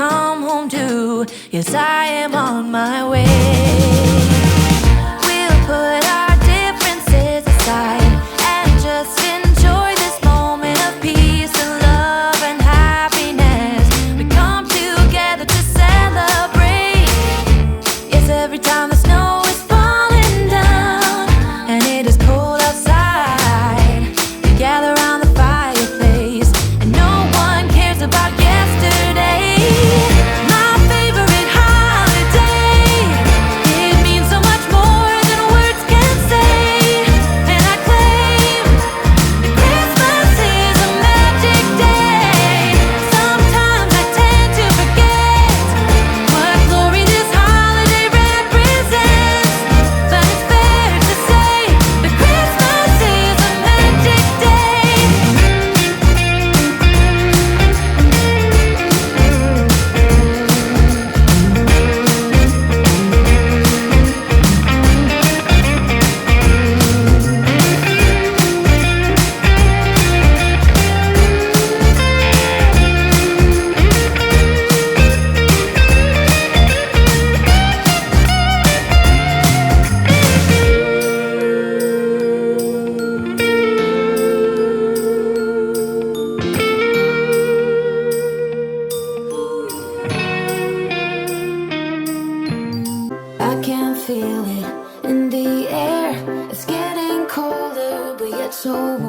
come home to. Yes, I am on my way. We'll put our differences aside and just enjoy this moment of peace and love and happiness. We come together to celebrate. Yes, every time the snow is falling down and it is cold outside, we gather around the fireplace and no one cares about yesterday. My favorite holiday, it means so much more than words can say. And I claim that Christmas is a magic day. Sometimes I tend to forget what glory this holiday represents, but it's fair to say that Christmas is a magic day. I can feel it in the air. It's getting colder, but yet so warm.